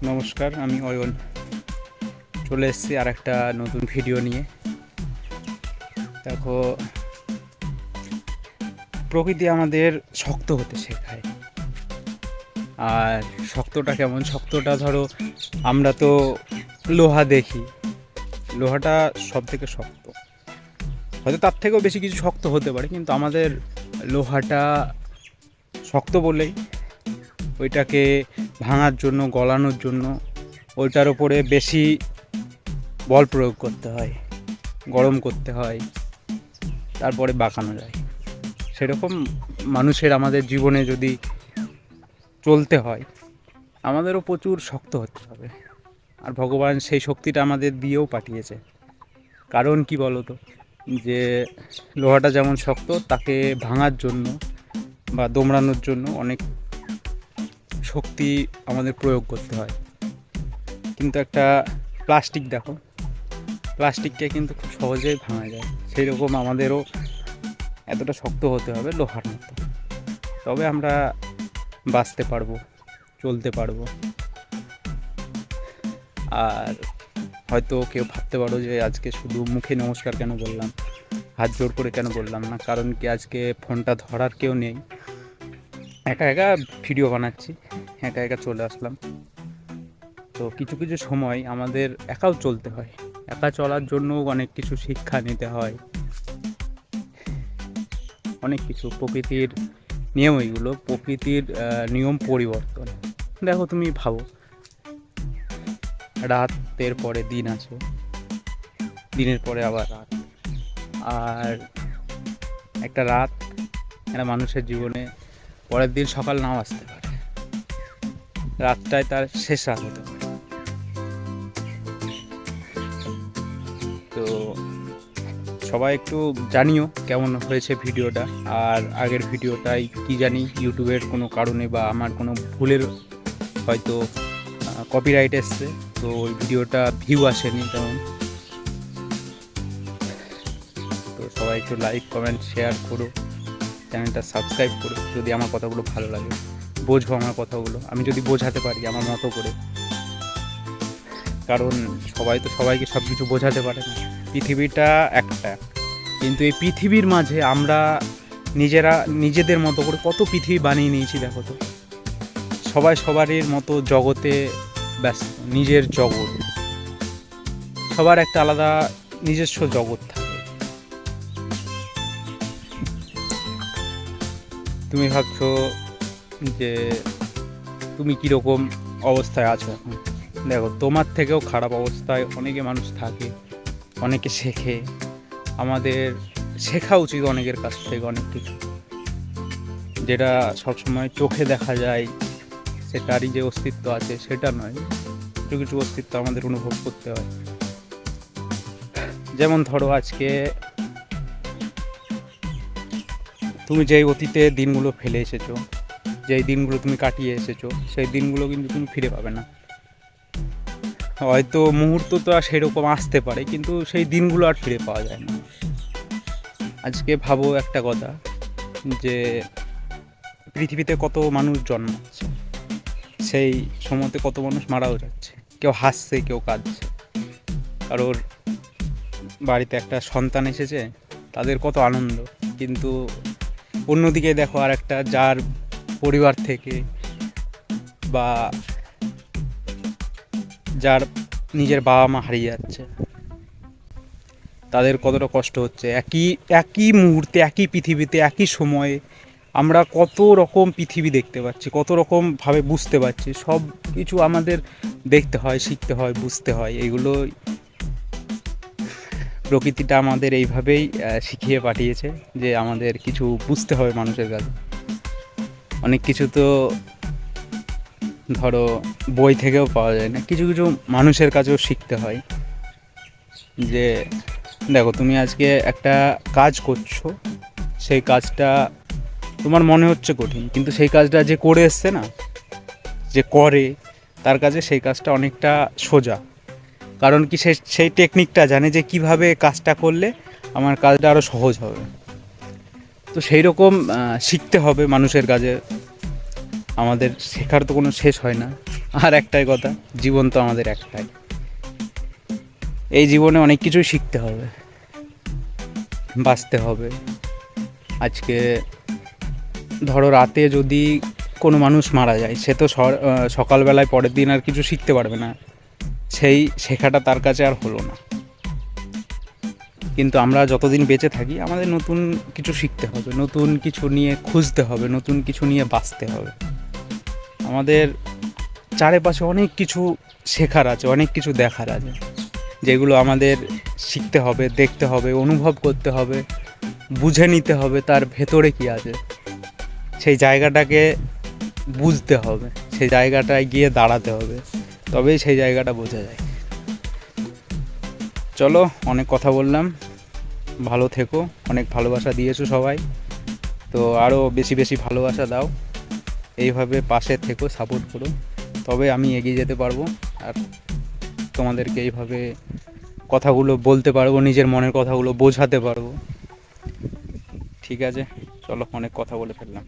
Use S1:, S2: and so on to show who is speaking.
S1: নমস্কার, আমি অয়ন চলে এসেছি আর একটা নতুন ভিডিও নিয়ে। দেখো, প্রকৃতি আমাদের শক্ত হতে শেখায়। আর শক্তটা কেমন? শক্তটা ধরো, আমরা তো লোহা দেখি, লোহাটা সব থেকে শক্ত, হয়তো তার থেকেও বেশি কিছু শক্ত হতে পারে, কিন্তু আমাদের লোহাটা শক্ত বলেই ওইটাকে ভাঙার জন্য, গলানোর জন্য ওইটার ওপরে বেশি বল প্রয়োগ করতে হয়, গরম করতে হয়, তারপরে বাঁকানো যায়। সেরকম মানুষের আমাদের জীবনে যদি চলতে হয়, আমাদেরও প্রচুর শক্ত হতে হবে। আর ভগবান সেই শক্তিটা আমাদের দিয়েও পাঠিয়েছে। কারণ কি বলো তো, যে লোহাটা যেমন শক্ত, তাকে ভাঙার জন্য বা দোমড়ানোর জন্য অনেক শক্তি আমাদের প্রয়োগ করতে হয়। কিন্তু একটা প্লাস্টিক দেখো, প্লাস্টিককে কিন্তু খুব সহজেই ভাঙা যায়। সেই রকম আমাদেরও এতটা শক্ত হতে হবে লোহার মতো, তবে আমরা বাঁচতে পারবো, চলতে পারবো। আর হয়তো কেউ ভাবতে পারো যে আজকে শুধু মুখে নমস্কার কেন বললাম, হাত জোর করে কেন বললাম না। কারণ কি, আজকে ফোনটা ধরার কেউ নেই, একা একা ভিডিও বানাচ্ছি, একা একা চলে আসলাম। তো কিছু কিছু সময় আমাদের একাও চলতে হয়, একা চলার জন্য অনেক কিছু শিক্ষা নিতে হয়, অনেক কিছু। প্রকৃতির নিয়ম এইগুলো, প্রকৃতির নিয়ম পরিবর্তন। দেখো, তুমি ভাবো, রাতের পরে দিন আসে, দিনের পরে আবার রাত। আর একটা রাত একটা মানুষের জীবনে পরের দিন সকাল নাও আসতে পারে, রাতটায় তার শেষ রাত হতে পারে। তো সবাই একটু জানিও কেমন হয়েছে ভিডিওটা। আর আগের ভিডিওটাই কি জানি ইউটিউবের কোনো কারণে বা আমার কোনো ভুলের হয়তো কপিরাইট এসছে, তো ওই ভিডিওটা ভিউ আসেনি তেমন। তো সবাই একটু লাইক, কমেন্ট, শেয়ার করো, চ্যানেলটা সাবস্ক্রাইব করো যদি আমার কথাগুলো ভালো লাগে, বোঝো আমার কথাগুলো, আমি যদি বোঝাতে পারি আমার মতো করে। কারণ সবাই তো সবাইকে সব কিছু বোঝাতে পারে না। পৃথিবীটা একটা, কিন্তু এই পৃথিবীর মাঝে আমরা নিজেদের মতো করে কত পৃথিবী বানিয়ে নিয়েছি। দেখো তো, সবাই সবারই মতো জগতে ব্যস্ত, নিজের জগৎ, সবার একটা আলাদা নিজস্ব জগৎ থাকে। তুমি ভাবছো যে তুমি কীরকম অবস্থায় আছো এখন। দেখো, তোমার থেকেও খারাপ অবস্থায় অনেকে মানুষ থাকে, অনেকে শেখে। আমাদের শেখা উচিত অনেকের কাছ থেকে অনেক কিছু, যেটা সবসময় চোখে দেখা যায় সেটারই যে অস্তিত্ব আছে সেটা নয়, কিছু কিছু অস্তিত্ব আমাদের অনুভব করতে হয়। যেমন ধরো, আজকে তুমি যেই অতীতে দিনগুলো ফেলে এসেছো, যেই দিনগুলো তুমি কাটিয়ে এসেছো, সেই দিনগুলো কিন্তু তুমি ফিরে পাবে না। হয়তো মুহূর্ত তো আর সেরকম আসতে পারে, কিন্তু সেই দিনগুলো আর ফিরে পাওয়া যায় না। আজকে ভাবো একটা কথা, যে পৃথিবীতে কত মানুষ জন্মাচ্ছে, সেই সময়তে কত মানুষ মারাও যাচ্ছে। কেউ হাসছে, কেউ কাঁদছে। কারোর বাড়িতে একটা সন্তান এসেছে, তাদের কত আনন্দ। কিন্তু অন্যদিকে দেখো, আর একটা যার পরিবার থেকে বা যার নিজের বাবা মা হারিয়ে যাচ্ছে, তাদের কতটা কষ্ট হচ্ছে। একই মুহূর্তে, একই পৃথিবীতে, একই সময়ে আমরা কত রকম পৃথিবী দেখতে পাচ্ছি, কত রকমভাবে বুঝতে পারছি। সব কিছু আমাদের দেখতে হয়, শিখতে হয়, বুঝতে হয়। এগুলো প্রকৃতিটা আমাদের এইভাবেই শিখিয়ে পাঠিয়েছে, যে আমাদের কিছু বুঝতে হবে মানুষের কাছে। অনেক কিছু তো ধরো বই থেকেও পাওয়া যায় না, কিছু কিছু মানুষের কাছেও শিখতে হয়। যে দেখো, তুমি আজকে একটা কাজ করছো, সেই কাজটা তোমার মনে হচ্ছে কঠিন, কিন্তু সেই কাজটা যে করে এসছে না, যে করে, তার কাছে সেই কাজটা অনেকটা সোজা। কারণ কি, সেই টেকনিকটা জানে যে কিভাবে কাজটা করলে আমার কাজটা আরও সহজ হবে। তো সেই রকম শিখতে হবে মানুষের কাছে। আমাদের শেখার তো কোনো শেষ হয় না। আর একটাই কথা, জীবন তো আমাদের একটাই, এই জীবনে অনেক কিছুই শিখতে হবে, বাঁচতে হবে। আজকে ধরো রাতে যদি কোনো মানুষ মারা যায়, সে তো সকালবেলায় পরের দিন আর কিছু শিখতে পারবে না, সেই শেখাটা তার কাছে আর হলো না। কিন্তু আমরা যতদিন বেঁচে থাকি আমাদের নতুন কিছু শিখতে হবে, নতুন কিছু নিয়ে খুঁজতে হবে, নতুন কিছু নিয়ে বাঁচতে হবে। আমাদের চারিপাশে অনেক কিছু শেখার আছে, অনেক কিছু দেখার আছে, যেগুলো আমাদের শিখতে হবে, দেখতে হবে, অনুভব করতে হবে, বুঝে নিতে হবে তার ভেতরে কী আছে, সেই জায়গাটাকে বুঝতে হবে, সেই জায়গাটায় গিয়ে দাঁড়াতে হবে, তবেই সেই জায়গাটা বোঝা যায়। চলো, অনেক কথা বললাম, ভালো থেকো, অনেক ভালোবাসা দিয়েছো সবাই, তো আরও বেশি বেশি ভালোবাসা দাও, এইভাবে পাশে থেকো, সাপোর্ট করো, তবে আমি এগিয়ে যেতে পারবো আর তোমাদেরকে এইভাবে কথাগুলো বলতে পারবো, নিজের মনের কথাগুলো বোঝাতে পারবো। ঠিক আছে, চলো, অনেক কথা বলে ফেললাম।